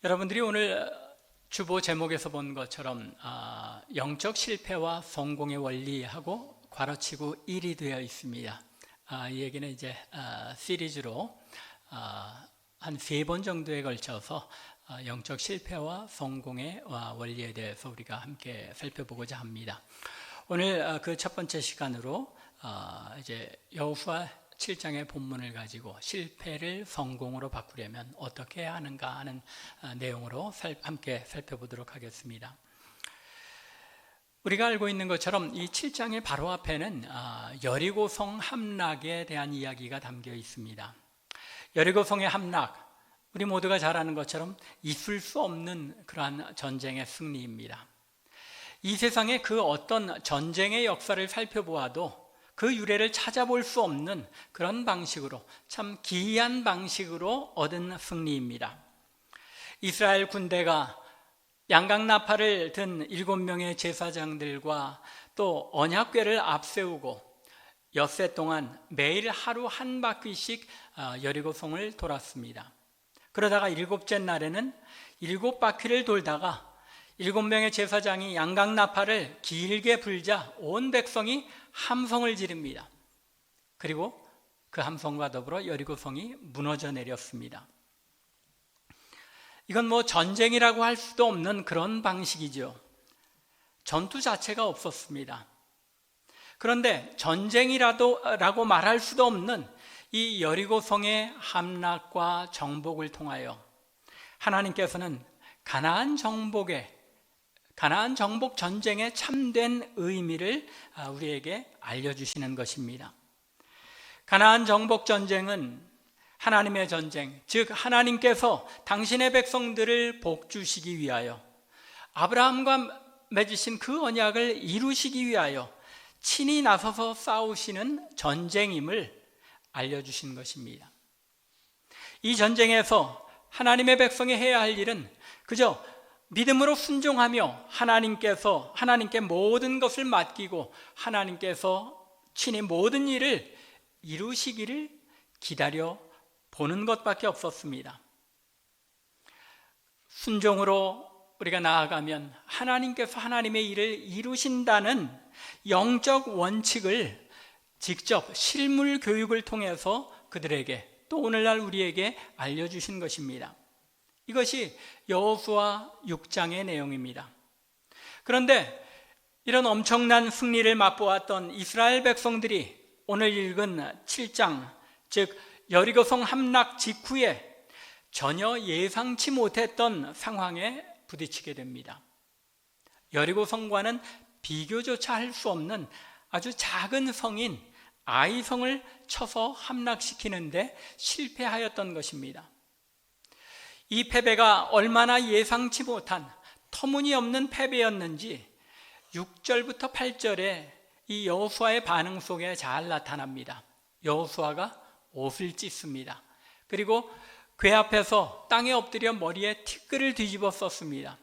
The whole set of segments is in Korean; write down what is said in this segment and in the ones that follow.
여러분들이 오늘 주보 제목에서 본 것처럼 영적 실패와 성공의 원리하고 괄호치고 1이 되어 있습니다. 이 얘기는 이제 시리즈로 한 3번 정도에 걸쳐서 영적 실패와 성공의 원리에 대해서 우리가 함께 살펴보고자 합니다. 오늘 그 첫 번째 시간으로 이제 여호수아 7장의 본문을 가지고 실패를 성공으로 바꾸려면 어떻게 해야 하는가 하는 내용으로 함께 살펴보도록 하겠습니다. 우리가 알고 있는 것처럼 이 7장의 바로 앞에는 여리고성 함락에 대한 이야기가 담겨 있습니다. 여리고성의 함락, 우리 모두가 잘 아는 것처럼 있을 수 없는 그러한 전쟁의 승리입니다. 이 세상의 그 어떤 전쟁의 역사를 살펴보아도 그 유래를 찾아볼 수 없는 그런 방식으로, 참 기이한 방식으로 얻은 승리입니다. 이스라엘 군대가 양강나팔을 든 7명의 제사장들과 또 언약궤를 앞세우고 엿새 동안 매일 하루 한 바퀴씩 여리고성을 돌았습니다. 그러다가 7째 날에는 7바퀴를 돌다가 7명의 제사장이 양강나팔을 길게 불자 온 백성이 함성을 지릅니다. 그리고 그 함성과 더불어 여리고성이 무너져 내렸습니다. 이건 전쟁이라고 할 수도 없는 그런 방식이죠. 전투 자체가 없었습니다. 그런데 전쟁이라고 말할 수도 없는 이 여리고성의 함락과 정복을 통하여 하나님께서는 가나안 정복 전쟁의 참된 의미를 우리에게 알려주시는 것입니다. 가나안 정복 전쟁은 하나님의 전쟁, 즉 하나님께서 당신의 백성들을 복주시기 위하여 아브라함과 맺으신 그 언약을 이루시기 위하여 친히 나서서 싸우시는 전쟁임을 알려주신 것입니다. 이 전쟁에서 하나님의 백성이 해야 할 일은 그저 믿음으로 순종하며 하나님께 모든 것을 맡기고 하나님께서 친히 모든 일을 이루시기를 기다려 보는 것밖에 없었습니다. 순종으로 우리가 나아가면 하나님께서 하나님의 일을 이루신다는 영적 원칙을 직접 실물 교육을 통해서 그들에게 또 오늘날 우리에게 알려주신 것입니다. 이것이 여호수아 6장의 내용입니다. 그런데 이런 엄청난 승리를 맛보았던 이스라엘 백성들이 오늘 읽은 7장, 즉 여리고성 함락 직후에 전혀 예상치 못했던 상황에 부딪히게 됩니다. 여리고성과는 비교조차 할 수 없는 아주 작은 성인 아이성을 쳐서 함락시키는데 실패하였던 것입니다. 이 패배가 얼마나 예상치 못한 터무니없는 패배였는지 6절부터 8절에 이 여호수아의 반응 속에 잘 나타납니다. 여호수아가 옷을 찢습니다. 그리고 궤 앞에서 땅에 엎드려 머리에 티끌을 뒤집어 썼습니다.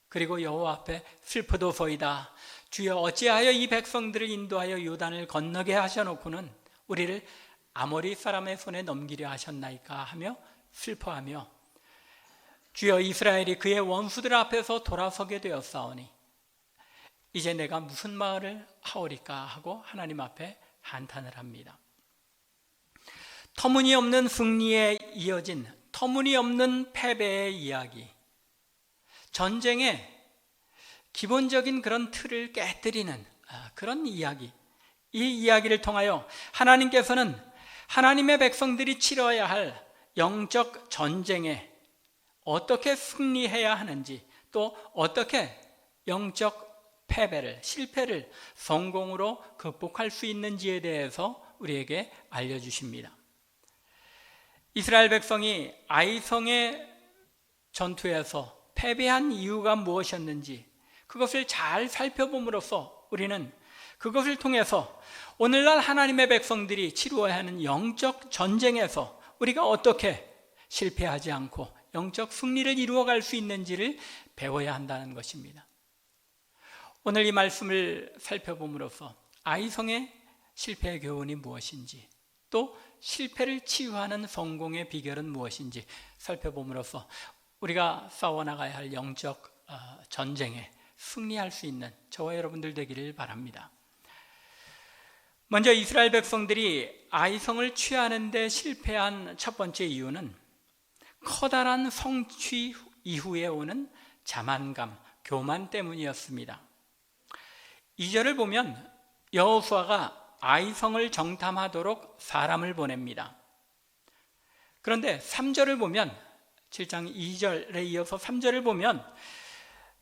그리고 여호와 앞에 슬프도소이다. 주여 어찌하여 이 백성들을 인도하여 요단을 건너게 하셔놓고는 우리를 아모리 사람의 손에 넘기려 하셨나이까 하며 슬퍼하며 주여 이스라엘이 그의 원수들 앞에서 돌아서게 되었사오니 이제 내가 무슨 말을 하오리까 하고 하나님 앞에 한탄을 합니다. 터무니없는 승리에 이어진 터무니없는 패배의 이야기, 전쟁의 기본적인 그런 틀을 깨뜨리는 그런 이야기, 이 이야기를 통하여 하나님께서는 하나님의 백성들이 치러야 할 영적 전쟁에 어떻게 승리해야 하는지, 또 어떻게 영적 실패를 성공으로 극복할 수 있는지에 대해서 우리에게 알려주십니다. 이스라엘 백성이 아이성의 전투에서 패배한 이유가 무엇이었는지 그것을 잘 살펴봄으로써 우리는 그것을 통해서 오늘날 하나님의 백성들이 치루어야 하는 영적 전쟁에서 우리가 어떻게 실패하지 않고 영적 승리를 이루어갈 수 있는지를 배워야 한다는 것입니다. 오늘 이 말씀을 살펴봄으로써 아이성의 실패의 교훈이 무엇인지, 또 실패를 치유하는 성공의 비결은 무엇인지 살펴봄으로써 우리가 싸워나가야 할 영적 전쟁에 승리할 수 있는 저와 여러분들 되기를 바랍니다. 먼저 이스라엘 백성들이 아이성을 취하는 데 실패한 첫 번째 이유는 커다란 성취 이후에 오는 자만감, 교만 때문이었습니다. 2절을 보면 여호수아가 아이성을 정탐하도록 사람을 보냅니다. 그런데 3절을 보면 7장 2절에 이어서 3절을 보면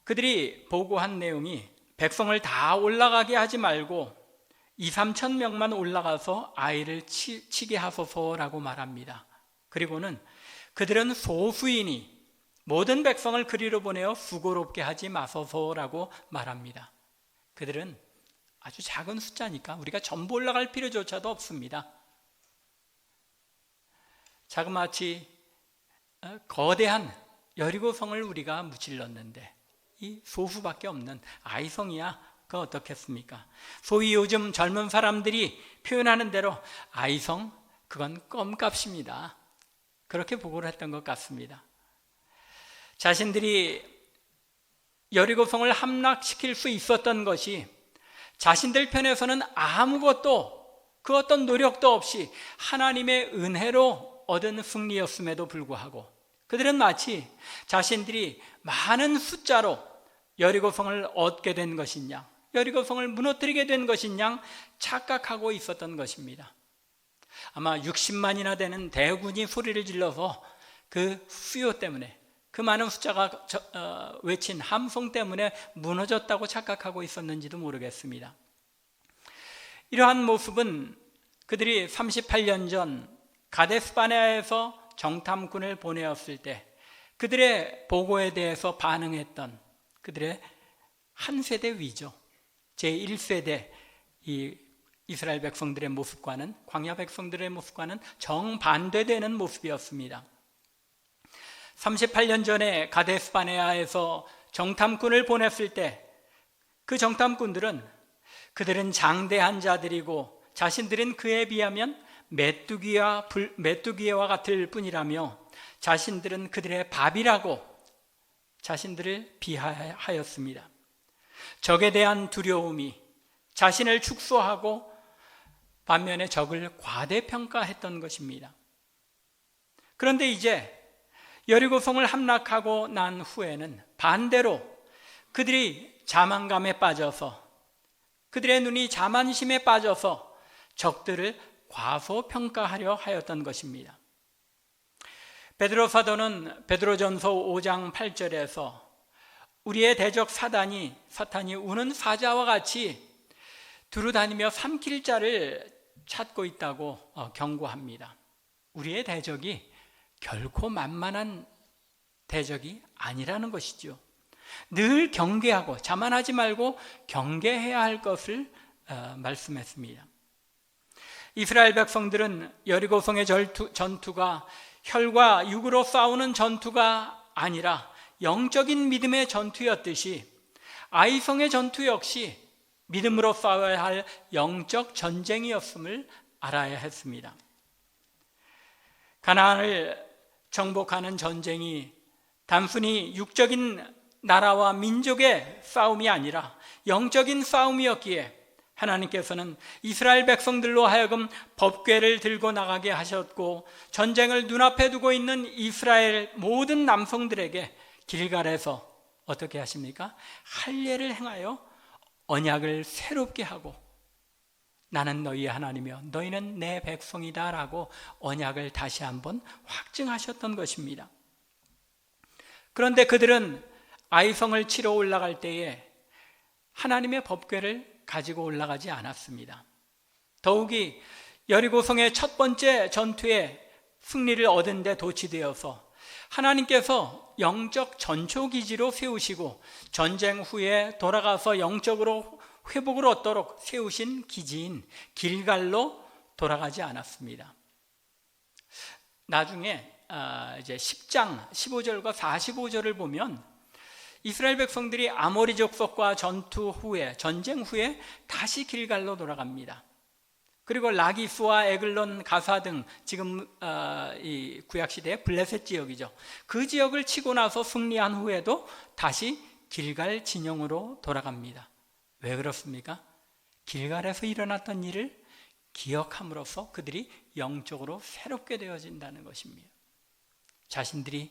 그들이 보고한 내용이 백성을 다 올라가게 하지 말고 2-3천 명만 올라가서 아이를 치게 하소서라고 말합니다. 그리고는 그들은 소수이니 모든 백성을 그리로 보내어 수고롭게 하지 마소서라고 말합니다. 그들은 아주 작은 숫자니까 우리가 전부 올라갈 필요조차도 없습니다. 자그마치 거대한 여리고성을 우리가 무찔렀는데 이 소수밖에 없는 아이성이야 그 어떻겠습니까? 소위 요즘 젊은 사람들이 표현하는 대로 아이성 그건 껌값입니다. 그렇게 보고를 했던 것 같습니다. 자신들이 여리고성을 함락시킬 수 있었던 것이 자신들 편에서는 아무것도 그 어떤 노력도 없이 하나님의 은혜로 얻은 승리였음에도 불구하고 그들은 마치 자신들이 많은 숫자로 여리고성을 얻게 된 것이냐, 여리고성을 무너뜨리게 된 것이냐 착각하고 있었던 것입니다. 아마 60만이나 되는 대군이 소리를 질러서 그 수요 때문에 그 많은 숫자가 외친 함성 때문에 무너졌다고 착각하고 있었는지도 모르겠습니다. 이러한 모습은 그들이 38년 전 가데스바네아에서 정탐꾼을 보내었을 때 그들의 보고에 대해서 반응했던 그들의 한 세대 위죠. 제1세대 이 이스라엘 백성들의 모습과는, 광야 백성들의 모습과는 정반대되는 모습이었습니다. 38년 전에 가데스바네아에서 정탐꾼을 보냈을 때 그 정탐꾼들은 그들은 장대한 자들이고 자신들은 그에 비하면 메뚜기와 같을 뿐이라며 자신들은 그들의 밥이라고 자신들을 비하하였습니다. 적에 대한 두려움이 자신을 축소하고 반면에 적을 과대평가했던 것입니다. 그런데 이제 여리고성을 함락하고 난 후에는 반대로 그들이 자만감에 빠져서 그들의 눈이 자만심에 빠져서 적들을 과소평가하려 하였던 것입니다. 베드로 사도는 베드로전서 5장 8절에서 우리의 대적 사탄이 우는 사자와 같이 두루다니며 삼킬 자를 찾고 있다고 경고합니다. 우리의 대적이 결코 만만한 대적이 아니라는 것이죠. 늘 경계하고 자만하지 말고 경계해야 할 것을 말씀했습니다. 이스라엘 백성들은 여리고성의 전투가 혈과 육으로 싸우는 전투가 아니라 영적인 믿음의 전투였듯이 아이성의 전투 역시 믿음으로 싸워야 할 영적 전쟁이었음을 알아야 했습니다. 가나안을 정복하는 전쟁이 단순히 육적인 나라와 민족의 싸움이 아니라 영적인 싸움이었기에 하나님께서는 이스라엘 백성들로 하여금 법궤를 들고 나가게 하셨고 전쟁을 눈앞에 두고 있는 이스라엘 모든 남성들에게 길갈에서 어떻게 하십니까? 할례를 행하여 언약을 새롭게 하고 나는 너희의 하나님이며 너희는 내 백성이다 라고 언약을 다시 한번 확증하셨던 것입니다. 그런데 그들은 아이성을 치러 올라갈 때에 하나님의 법궤를 가지고 올라가지 않았습니다. 더욱이 여리고성의 첫 번째 전투에 승리를 얻은 데 도취되어서 하나님께서 영적 전초기지로 세우시고 전쟁 후에 돌아가서 영적으로 회복을 얻도록 세우신 기지인 길갈로 돌아가지 않았습니다. 나중에 이제 10장 15절과 45절을 보면 이스라엘 백성들이 아모리 족속과 전쟁 후에 다시 길갈로 돌아갑니다. 그리고 라기스와 에글론, 가사 등 지금 이 구약시대의 블레셋 지역이죠. 그 지역을 치고 나서 승리한 후에도 다시 길갈 진영으로 돌아갑니다. 왜 그렇습니까? 길갈에서 일어났던 일을 기억함으로써 그들이 영적으로 새롭게 되어진다는 것입니다. 자신들이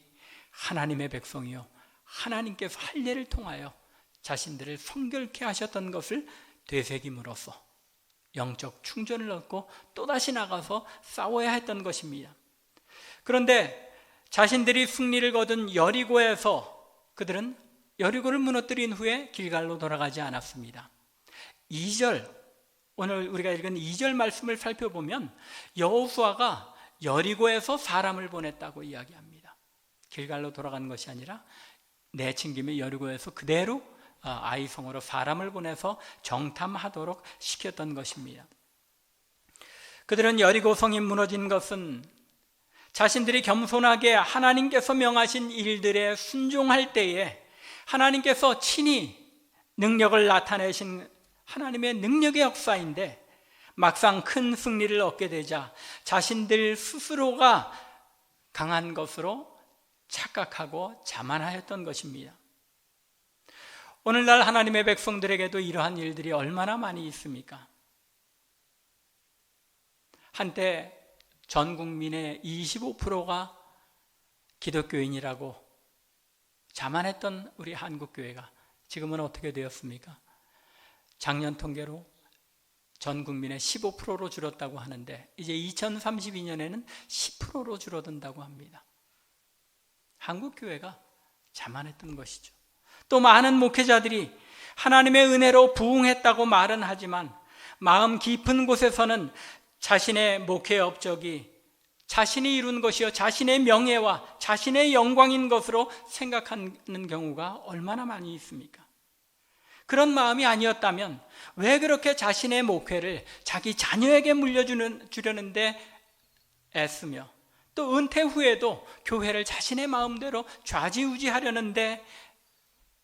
하나님의 백성이요, 하나님께서 할 일을 통하여 자신들을 성결케 하셨던 것을 되새김으로써 영적 충전을 얻고 또다시 나가서 싸워야 했던 것입니다. 그런데 자신들이 승리를 거둔 여리고에서 그들은 여리고를 무너뜨린 후에 길갈로 돌아가지 않았습니다. 2절, 오늘 우리가 읽은 2절 말씀을 살펴보면 여호수아가 여리고에서 사람을 보냈다고 이야기합니다. 길갈로 돌아간 것이 아니라 내친 김에 여리고에서 그대로 아이성으로 사람을 보내서 정탐하도록 시켰던 것입니다. 그들은 여리고 성이 무너진 것은 자신들이 겸손하게 하나님께서 명하신 일들에 순종할 때에 하나님께서 친히 능력을 나타내신 하나님의 능력의 역사인데, 막상 큰 승리를 얻게 되자 자신들 스스로가 강한 것으로 착각하고 자만하였던 것입니다. 오늘날 하나님의 백성들에게도 이러한 일들이 얼마나 많이 있습니까? 한때 전 국민의 25%가 기독교인이라고 자만했던 우리 한국교회가 지금은 어떻게 되었습니까? 작년 통계로 전 국민의 15%로 줄었다고 하는데 이제 2032년에는 10%로 줄어든다고 합니다. 한국교회가 자만했던 것이죠. 또 많은 목회자들이 하나님의 은혜로 부흥했다고 말은 하지만 마음 깊은 곳에서는 자신의 목회 업적이 자신이 이룬 것이요 자신의 명예와 자신의 영광인 것으로 생각하는 경우가 얼마나 많이 있습니까? 그런 마음이 아니었다면 왜 그렇게 자신의 목회를 자기 자녀에게 물려주려는데 애쓰며 또 은퇴 후에도 교회를 자신의 마음대로 좌지우지하려는데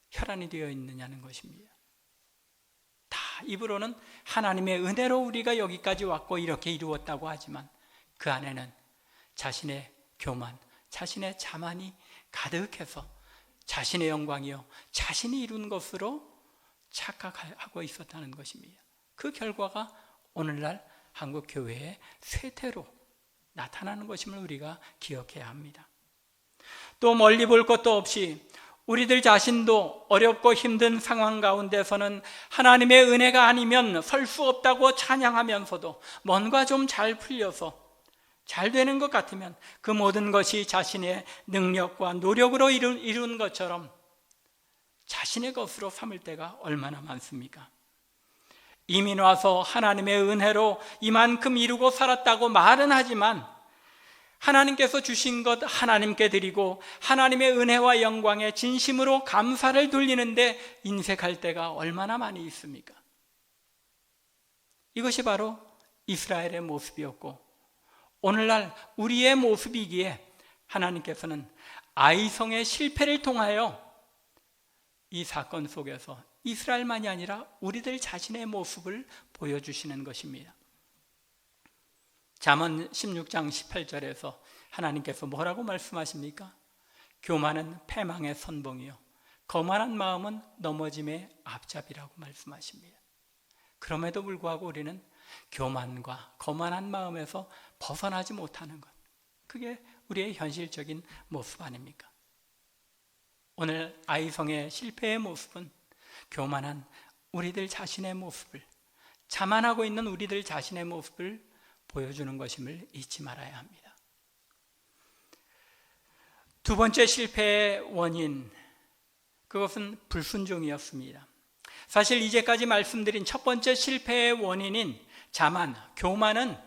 혈안이 되어 있느냐는 것입니다. 다 입으로는 하나님의 은혜로 우리가 여기까지 왔고 이렇게 이루었다고 하지만 그 안에는 자신의 교만, 자신의 자만이 가득해서 자신의 영광이요 자신이 이룬 것으로 착각하고 있었다는 것입니다. 그 결과가 오늘날 한국 교회의 쇠퇴로 나타나는 것임을 우리가 기억해야 합니다. 또 멀리 볼 것도 없이 우리들 자신도 어렵고 힘든 상황 가운데서는 하나님의 은혜가 아니면 설 수 없다고 찬양하면서도 뭔가 좀 잘 풀려서 잘 되는 것 같으면 그 모든 것이 자신의 능력과 노력으로 이룬 것처럼 자신의 것으로 삼을 때가 얼마나 많습니까? 이민 와서 하나님의 은혜로 이만큼 이루고 살았다고 말은 하지만 하나님께서 주신 것 하나님께 드리고 하나님의 은혜와 영광에 진심으로 감사를 돌리는데 인색할 때가 얼마나 많이 있습니까? 이것이 바로 이스라엘의 모습이었고 오늘날 우리의 모습이기에 하나님께서는 아이성의 실패를 통하여 이 사건 속에서 이스라엘만이 아니라 우리들 자신의 모습을 보여주시는 것입니다. 잠언 16장 18절에서 하나님께서 뭐라고 말씀하십니까? 교만은 패망의 선봉이요 거만한 마음은 넘어짐의 앞잡이라고 말씀하십니다. 그럼에도 불구하고 우리는 교만과 거만한 마음에서 벗어나지 못하는 것, 그게 우리의 현실적인 모습 아닙니까? 오늘 아이성의 실패의 모습은 교만한 우리들 자신의 모습을, 자만하고 있는 우리들 자신의 모습을 보여주는 것임을 잊지 말아야 합니다. 두 번째 실패의 원인, 그것은 불순종이었습니다. 사실 이제까지 말씀드린 첫 번째 실패의 원인인 자만, 교만은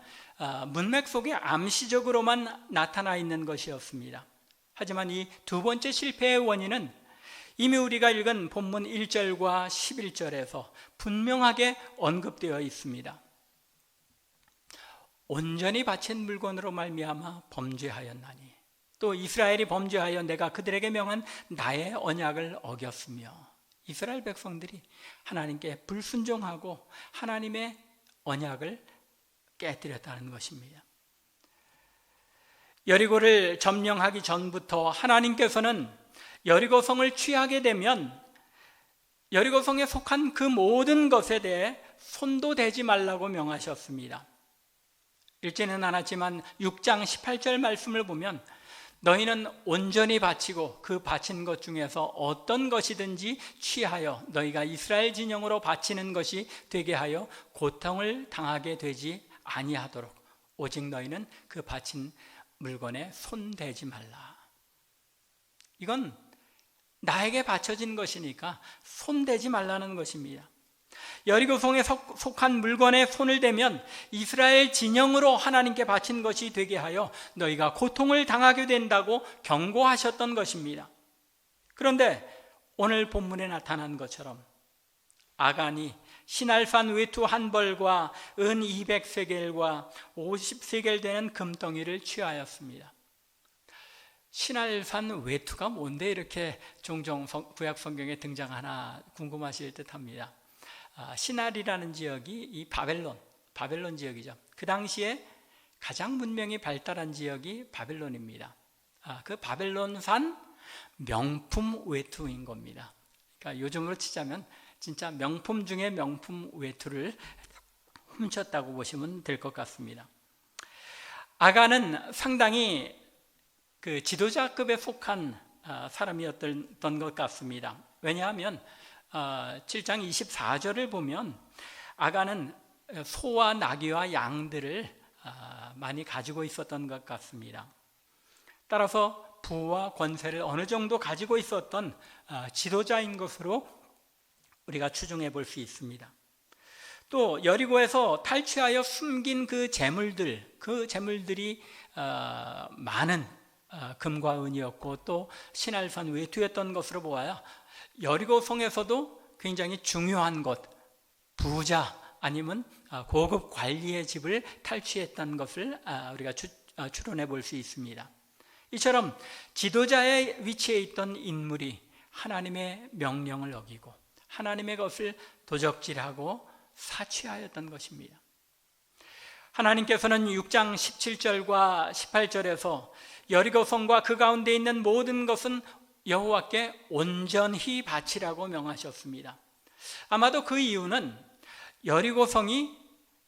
문맥 속에 암시적으로만 나타나 있는 것이었습니다. 하지만 이 두 번째 실패의 원인은 이미 우리가 읽은 본문 1절과 11절에서 분명하게 언급되어 있습니다. 온전히 바친 물건으로 말미암아 범죄하였나니 또 이스라엘이 범죄하여 내가 그들에게 명한 나의 언약을 어겼으며, 이스라엘 백성들이 하나님께 불순종하고 하나님의 언약을 깨뜨렸다는 것입니다. 여리고를 점령하기 전부터 하나님께서는 여리고성을 취하게 되면 여리고성에 속한 그 모든 것에 대해 손도 대지 말라고 명하셨습니다. 읽지는 않았지만 6장 18절 말씀을 보면 너희는 온전히 바치고 그 바친 것 중에서 어떤 것이든지 취하여 너희가 이스라엘 진영으로 바치는 것이 되게 하여 고통을 당하게 되지 아니하도록 오직 너희는 그 바친 물건에 손대지 말라. 이건 나에게 바쳐진 것이니까 손대지 말라는 것입니다. 여리고성에 속한 물건에 손을 대면 이스라엘 진영으로 하나님께 바친 것이 되게 하여 너희가 고통을 당하게 된다고 경고하셨던 것입니다. 그런데 오늘 본문에 나타난 것처럼 아간이 시날산 외투 한 벌과 은 200세겔과 50세겔 되는 금덩이를 취하였습니다. 시날산 외투가 뭔데 이렇게 종종 구약 성경에 등장하나 궁금하실 듯합니다. 시날이라는 지역이 이 바벨론 지역이죠. 그 당시에 가장 문명이 발달한 지역이 바벨론입니다. 그 바벨론산 명품 외투인 겁니다. 그러니까 요즘으로 치자면 진짜 명품 중에 명품 외투를 훔쳤다고 보시면 될 것 같습니다. 아간은 상당히 그 지도자급에 속한 사람이었던 것 같습니다. 왜냐하면 7장 24절을 보면 아간은 소와 나귀와 양들을 많이 가지고 있었던 것 같습니다. 따라서 부와 권세를 어느 정도 가지고 있었던 지도자인 것으로 우리가 추정해 볼 수 있습니다. 또 여리고에서 탈취하여 숨긴 그 재물들이 많은 금과 은이었고 또 시날산 외투였던 것으로 보아야 여리고성에서도 굉장히 중요한 것, 부자 아니면 고급 관리의 집을 탈취했던 것을 우리가 추론해 볼 수 있습니다. 이처럼 지도자의 위치에 있던 인물이 하나님의 명령을 어기고 하나님의 것을 도적질하고 사취하였던 것입니다. 하나님께서는 6장 17절과 18절에서 여리고성과 그 가운데 있는 모든 것은 여호와께 온전히 바치라고 명하셨습니다. 아마도 그 이유는 여리고성이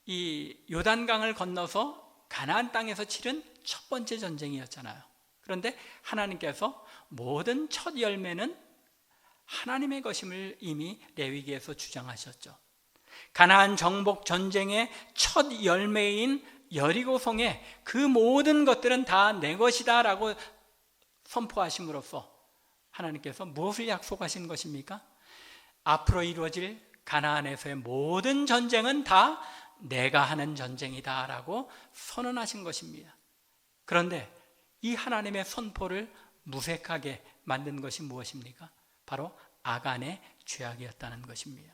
이 요단강을 건너서 가나안 땅에서 치른 첫 번째 전쟁이었잖아요. 그런데 하나님께서 모든 첫 열매는 하나님의 것임을 이미 레위기에서 주장하셨죠. 가나안 정복 전쟁의 첫 열매인 여리고성의 그 모든 것들은 다 내 것이다 라고 선포하심으로써 하나님께서 무엇을 약속하신 것입니까? 앞으로 이루어질 가나안에서의 모든 전쟁은 다 내가 하는 전쟁이다 라고 선언하신 것입니다. 그런데 이 하나님의 선포를 무색하게 만든 것이 무엇입니까? 바로 아간의 죄악이었다는 것입니다.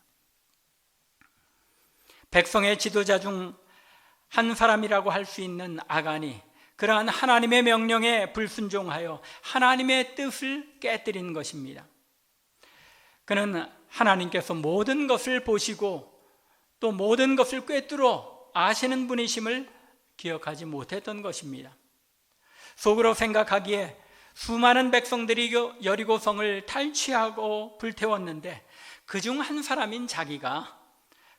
백성의 지도자 중 한 사람이라고 할 수 있는 아간이 그러한 하나님의 명령에 불순종하여 하나님의 뜻을 깨뜨린 것입니다. 그는 하나님께서 모든 것을 보시고 또 모든 것을 꿰뚫어 아시는 분이심을 기억하지 못했던 것입니다. 속으로 생각하기에 수많은 백성들이 여리고성을 탈취하고 불태웠는데 그중 한 사람인 자기가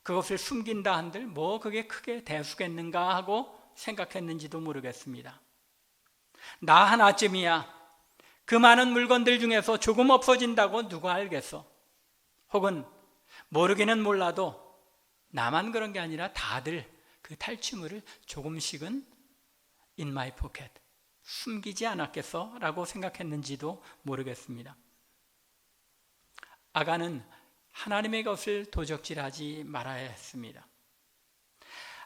그것을 숨긴다 한들 뭐 그게 크게 대수겠는가 하고 생각했는지도 모르겠습니다. 나 하나쯤이야 그 많은 물건들 중에서 조금 없어진다고 누가 알겠어? 혹은 모르기는 몰라도 나만 그런 게 아니라 다들 그 탈취물을 조금씩은 in my pocket 숨기지 않았겠어? 라고 생각했는지도 모르겠습니다. 아간은 하나님의 것을 도적질하지 말아야 했습니다.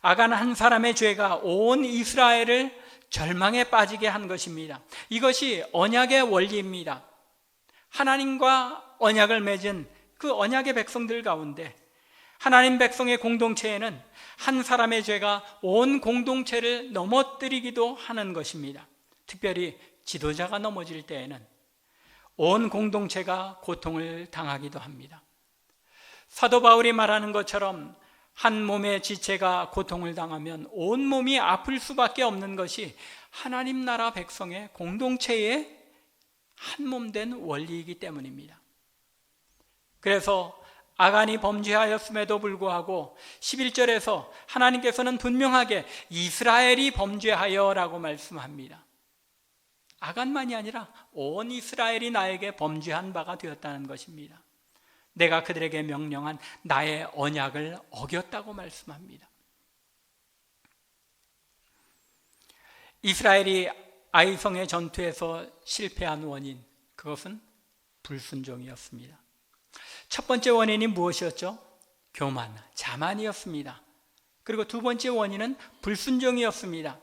아간 한 사람의 죄가 온 이스라엘을 절망에 빠지게 한 것입니다. 이것이 언약의 원리입니다. 하나님과 언약을 맺은 그 언약의 백성들 가운데 하나님 백성의 공동체에는 한 사람의 죄가 온 공동체를 넘어뜨리기도 하는 것입니다. 특별히 지도자가 넘어질 때에는 온 공동체가 고통을 당하기도 합니다. 사도 바울이 말하는 것처럼 한 몸의 지체가 고통을 당하면 온 몸이 아플 수밖에 없는 것이 하나님 나라 백성의 공동체의 한 몸 된 원리이기 때문입니다. 그래서 아간이 범죄하였음에도 불구하고 11절에서 하나님께서는 분명하게 이스라엘이 범죄하여라고 말씀합니다. 아간만이 아니라 온 이스라엘이 나에게 범죄한 바가 되었다는 것입니다. 내가 그들에게 명령한 나의 언약을 어겼다고 말씀합니다. 이스라엘이 아이성의 전투에서 실패한 원인, 그것은 불순종이었습니다. 첫 번째 원인이 무엇이었죠? 교만, 자만이었습니다. 그리고 두 번째 원인은 불순종이었습니다.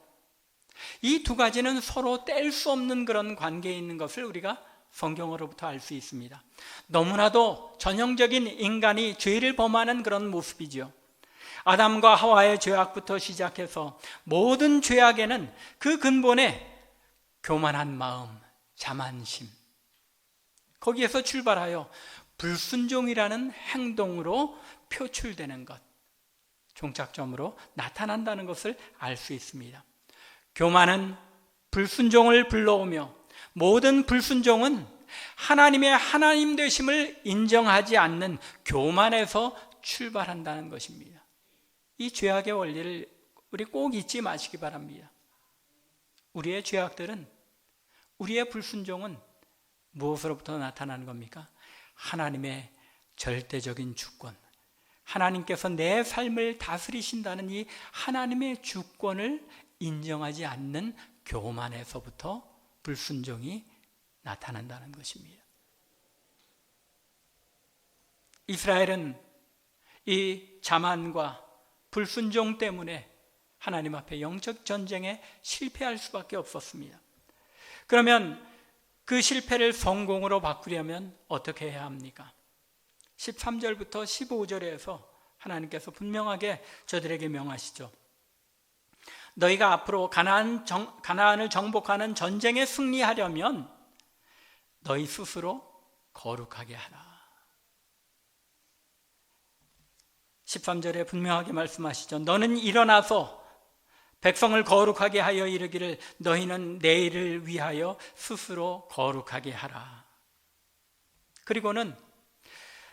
이 두 가지는 서로 뗄 수 없는 그런 관계에 있는 것을 우리가 성경으로부터 알 수 있습니다. 너무나도 전형적인 인간이 죄를 범하는 그런 모습이죠. 아담과 하와의 죄악부터 시작해서 모든 죄악에는 그 근본에 교만한 마음, 자만심, 거기에서 출발하여 불순종이라는 행동으로 표출되는 것, 종착점으로 나타난다는 것을 알 수 있습니다. 교만은 불순종을 불러오며 모든 불순종은 하나님의 하나님 되심을 인정하지 않는 교만에서 출발한다는 것입니다. 이 죄악의 원리를 우리 꼭 잊지 마시기 바랍니다. 우리의 죄악들은, 우리의 불순종은 무엇으로부터 나타나는 겁니까? 하나님의 절대적인 주권, 하나님께서 내 삶을 다스리신다는 이 하나님의 주권을 인정하지 않는 교만에서부터 불순종이 나타난다는 것입니다. 이스라엘은 이 자만과 불순종 때문에 하나님 앞에 영적 전쟁에 실패할 수밖에 없었습니다. 그러면 그 실패를 성공으로 바꾸려면 어떻게 해야 합니까? 13절부터 15절에서 하나님께서 분명하게 저들에게 명하시죠. 너희가 앞으로 가나안을 정복하는 전쟁에 승리하려면 너희 스스로 거룩하게 하라. 13절에 분명하게 말씀하시죠. 너는 일어나서 백성을 거룩하게 하여 이르기를 너희는 내일을 위하여 스스로 거룩하게 하라. 그리고는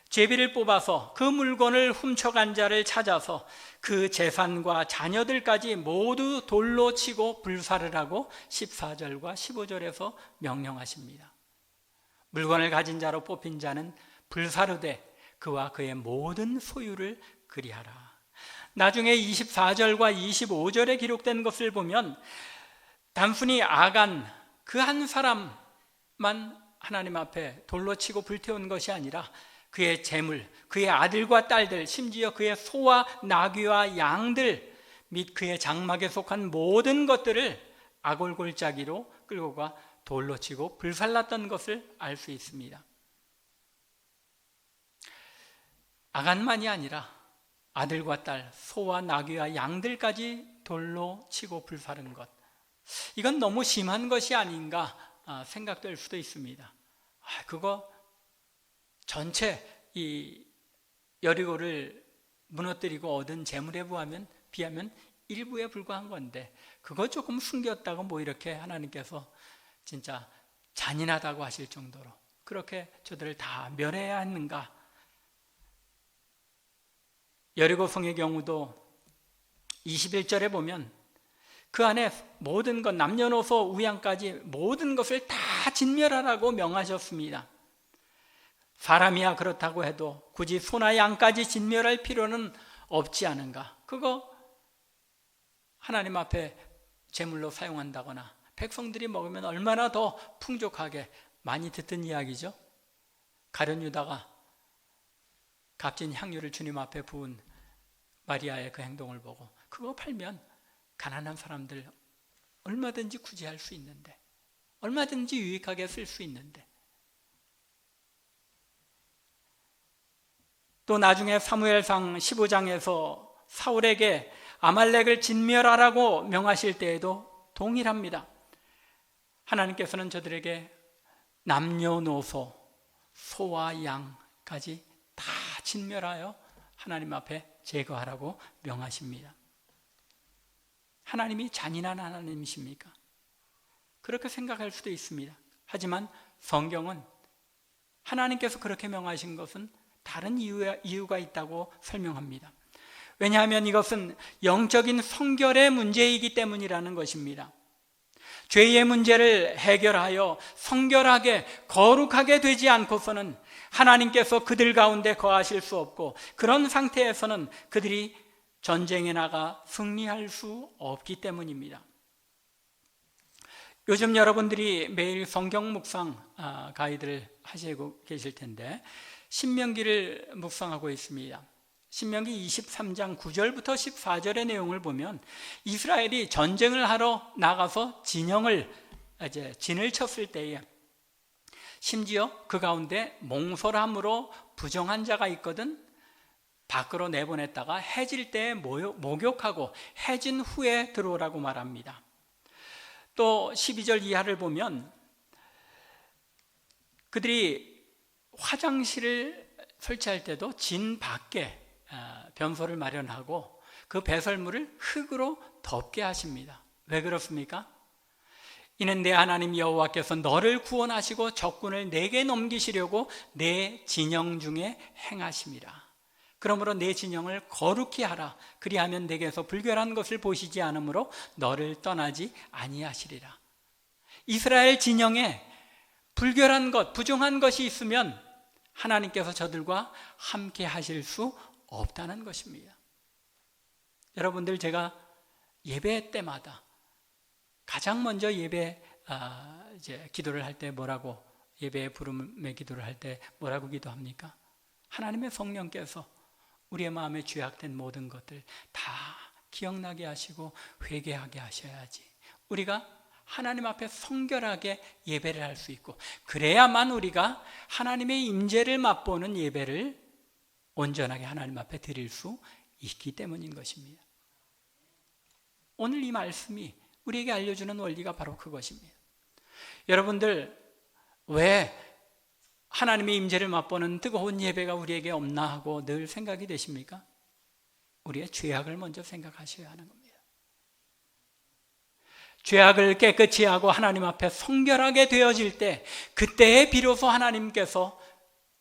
제비를 뽑아서 그 물건을 훔쳐간 자를 찾아서 그 재산과 자녀들까지 모두 돌로 치고 불사를 하고 14절과 15절에서 명령하십니다. 물건을 가진 자로 뽑힌 자는 불사르되 그와 그의 모든 소유를 그리하라. 나중에 24절과 25절에 기록된 것을 보면 단순히 아간 그 한 사람만 하나님 앞에 돌로 치고 불태운 것이 아니라 그의 재물, 그의 아들과 딸들, 심지어 그의 소와 나귀와 양들 및 그의 장막에 속한 모든 것들을 아골골짜기로 끌고 가 돌로 치고 불살랐던 것을 알 수 있습니다. 아간만이 아니라 아들과 딸, 소와 나귀와 양들까지 돌로 치고 불사른 것, 이건 너무 심한 것이 아닌가 생각될 수도 있습니다. 그거 전체 이 여리고를 무너뜨리고 얻은 재물에 비하면 일부에 불과한 건데 그거 조금 숨겼다고 뭐 이렇게 하나님께서 진짜 잔인하다고 하실 정도로 그렇게 저들을 다 멸해야 하는가? 여리고성의 경우도 21절에 보면 그 안에 모든 것, 남녀노소 우양까지 모든 것을 다 진멸하라고 명하셨습니다. 사람이야 그렇다고 해도 굳이 소나 양까지 진멸할 필요는 없지 않은가? 그거 하나님 앞에 제물로 사용한다거나 백성들이 먹으면 얼마나 더 풍족하게, 많이 듣던 이야기죠. 가룟 유다가 값진 향유를 주님 앞에 부은 마리아의 그 행동을 보고 그거 팔면 가난한 사람들 얼마든지 구제할 수 있는데, 얼마든지 유익하게 쓸 수 있는데. 또 나중에 사무엘상 15장에서 사울에게 아말렉을 진멸하라고 명하실 때에도 동일합니다. 하나님께서는 저들에게 남녀노소, 소와 양까지 다 진멸하여 하나님 앞에 제거하라고 명하십니다. 하나님이 잔인한 하나님이십니까? 그렇게 생각할 수도 있습니다. 하지만 성경은 하나님께서 그렇게 명하신 것은 다른 이유가 있다고 설명합니다. 왜냐하면 이것은 영적인 성결의 문제이기 때문이라는 것입니다. 죄의 문제를 해결하여 성결하게 거룩하게 되지 않고서는 하나님께서 그들 가운데 거하실 수 없고, 그런 상태에서는 그들이 전쟁에 나가 승리할 수 없기 때문입니다. 요즘 여러분들이 매일 성경 묵상 가이드를 하시고 계실 텐데, 신명기를 묵상하고 있습니다. 신명기 23장 9절부터 14절의 내용을 보면 이스라엘이 전쟁을 하러 나가서 진을 쳤을 때에 심지어 그 가운데 몽설함으로 부정한 자가 있거든 밖으로 내보냈다가 해질 때에 목욕하고 해진 후에 들어오라고 말합니다. 또 12절 이하를 보면 그들이 화장실을 설치할 때도 진 밖에 변소를 마련하고 그 배설물을 흙으로 덮게 하십니다. 왜 그렇습니까? 이는 내 하나님 여호와께서 너를 구원하시고 적군을 내게 넘기시려고 내 진영 중에 행하심이라. 그러므로 내 진영을 거룩히 하라. 그리하면 내게서 불결한 것을 보시지 않으므로 너를 떠나지 아니하시리라. 이스라엘 진영에 불결한 것, 부정한 것이 있으면 하나님께서 저들과 함께 하실 수 없다는 것입니다. 여러분들, 제가 예배 때마다 가장 먼저 기도를 할 때 뭐라고, 예배의 부름의 기도를 할 때 뭐라고 기도합니까? 하나님의 성령께서 우리의 마음에 죄악된 모든 것들 다 기억나게 하시고 회개하게 하셔야지 우리가 하나님 앞에 성결하게 예배를 할 수 있고, 그래야만 우리가 하나님의 임재를 맛보는 예배를 온전하게 하나님 앞에 드릴 수 있기 때문인 것입니다. 오늘 이 말씀이 우리에게 알려주는 원리가 바로 그것입니다. 여러분들, 왜 하나님의 임재를 맛보는 뜨거운 예배가 우리에게 없나 하고 늘 생각이 되십니까? 우리의 죄악을 먼저 생각하셔야 하는 겁니다. 죄악을 깨끗이 하고 하나님 앞에 성결하게 되어질 때, 그때에 비로소 하나님께서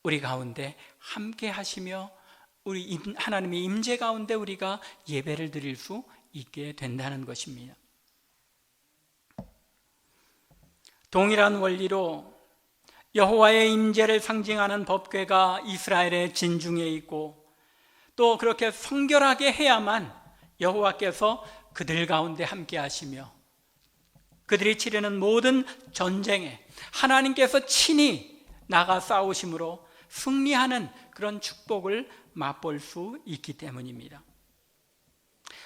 우리 가운데 함께 하시며 우리 하나님의 임재 가운데 우리가 예배를 드릴 수 있게 된다는 것입니다. 동일한 원리로 여호와의 임재를 상징하는 법궤가 이스라엘의 진중에 있고, 또 그렇게 성결하게 해야만 여호와께서 그들 가운데 함께 하시며 그들이 치르는 모든 전쟁에 하나님께서 친히 나가 싸우심으로 승리하는 그런 축복을 맛볼 수 있기 때문입니다.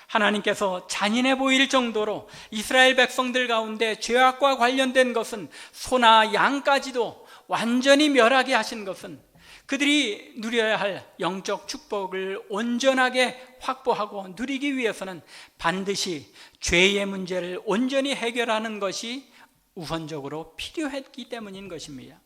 하나님께서 잔인해 보일 정도로 이스라엘 백성들 가운데 죄악과 관련된 것은 소나 양까지도 완전히 멸하게 하신 것은 그들이 누려야 할 영적 축복을 온전하게 확보하고 누리기 위해서는 반드시 죄의 문제를 온전히 해결하는 것이 우선적으로 필요했기 때문인 것입니다.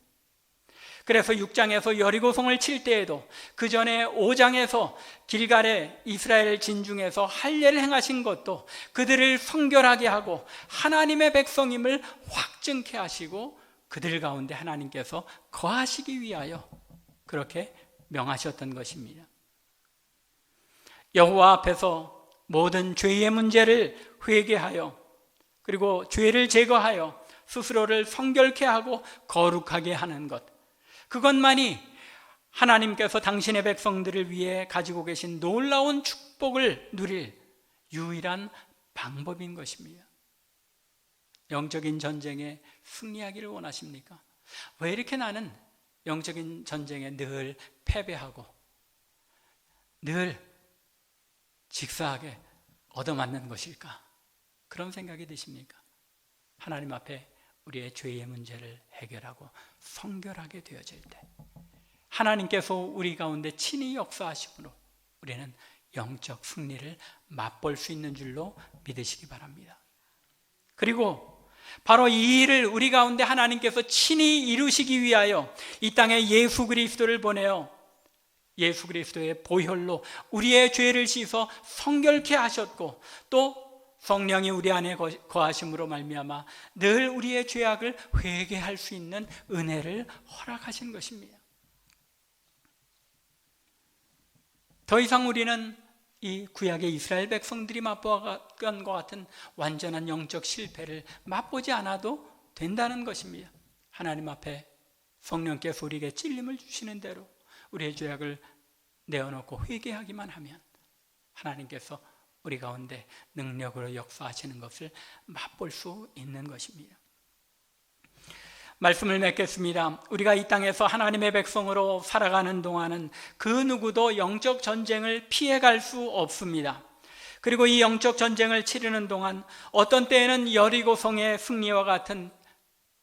그래서 6장에서 여리고성을 칠 때에도, 그 전에 5장에서 길갈의 이스라엘 진중에서 할례를 행하신 것도 그들을 성결하게 하고 하나님의 백성임을 확증케 하시고 그들 가운데 하나님께서 거하시기 위하여 그렇게 명하셨던 것입니다. 여호와 앞에서 모든 죄의 문제를 회개하여, 그리고 죄를 제거하여 스스로를 성결케 하고 거룩하게 하는 것, 그것만이 하나님께서 당신의 백성들을 위해 가지고 계신 놀라운 축복을 누릴 유일한 방법인 것입니다. 영적인 전쟁에 승리하기를 원하십니까? 왜 이렇게 나는 영적인 전쟁에 늘 패배하고 늘 직사하게 얻어맞는 것일까? 그런 생각이 드십니까? 하나님 앞에 우리의 죄의 문제를 해결하고 성결하게 되어질 때 하나님께서 우리 가운데 친히 역사하심으로 우리는 영적 승리를 맛볼 수 있는 줄로 믿으시기 바랍니다. 그리고 바로 이 일을 우리 가운데 하나님께서 친히 이루시기 위하여 이 땅에 예수 그리스도를 보내어 예수 그리스도의 보혈로 우리의 죄를 씻어 성결케 하셨고, 또 성령이 우리 안에 거하심으로 말미암아 늘 우리의 죄악을 회개할 수 있는 은혜를 허락하신 것입니다. 더 이상 우리는 이 구약의 이스라엘 백성들이 맛보았던 것 같은 완전한 영적 실패를 맛보지 않아도 된다는 것입니다. 하나님 앞에 성령께서 우리에게 찔림을 주시는 대로 우리의 죄악을 내어놓고 회개하기만 하면 하나님께서 우리 가운데 능력으로 역사하시는 것을 맛볼 수 있는 것입니다. 말씀을 맺겠습니다. 우리가 이 땅에서 하나님의 백성으로 살아가는 동안은 그 누구도 영적 전쟁을 피해갈 수 없습니다. 그리고 이 영적 전쟁을 치르는 동안 어떤 때에는 여리고성의 승리와 같은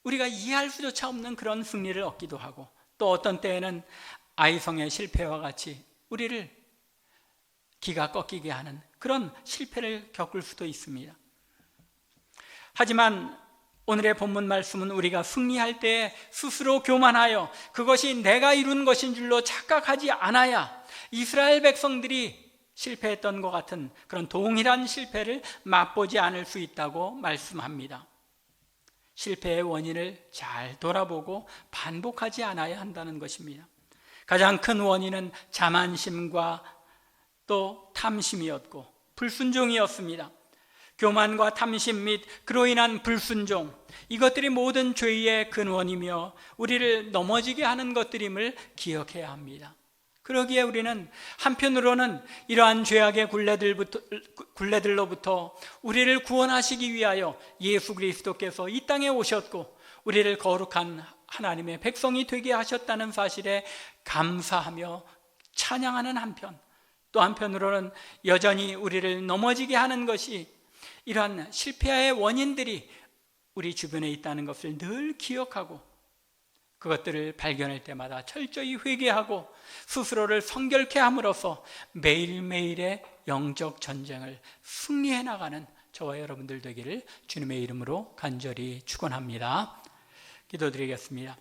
우리가 이해할 수조차 없는 그런 승리를 얻기도 하고, 또 어떤 때에는 아이성의 실패와 같이 우리를 기가 꺾이게 하는 그런 실패를 겪을 수도 있습니다. 하지만 오늘의 본문 말씀은 우리가 승리할 때 스스로 교만하여 그것이 내가 이룬 것인 줄로 착각하지 않아야 이스라엘 백성들이 실패했던 것 같은 그런 동일한 실패를 맛보지 않을 수 있다고 말씀합니다. 실패의 원인을 잘 돌아보고 반복하지 않아야 한다는 것입니다. 가장 큰 원인은 자만심과 또 탐심이었고 불순종이었습니다. 교만과 탐심 및 그로 인한 불순종, 이것들이 모든 죄의 근원이며 우리를 넘어지게 하는 것들임을 기억해야 합니다. 그러기에 우리는 한편으로는 이러한 죄악의 굴레들로부터 우리를 구원하시기 위하여 예수 그리스도께서 이 땅에 오셨고 우리를 거룩한 하나님의 백성이 되게 하셨다는 사실에 감사하며 찬양하는 한편, 또 한편으로는 여전히 우리를 넘어지게 하는 것이 이러한 실패의 원인들이 우리 주변에 있다는 것을 늘 기억하고 그것들을 발견할 때마다 철저히 회개하고 스스로를 성결케 함으로써 매일매일의 영적 전쟁을 승리해 나가는 저와 여러분들 되기를 주님의 이름으로 간절히 축원합니다. 기도드리겠습니다.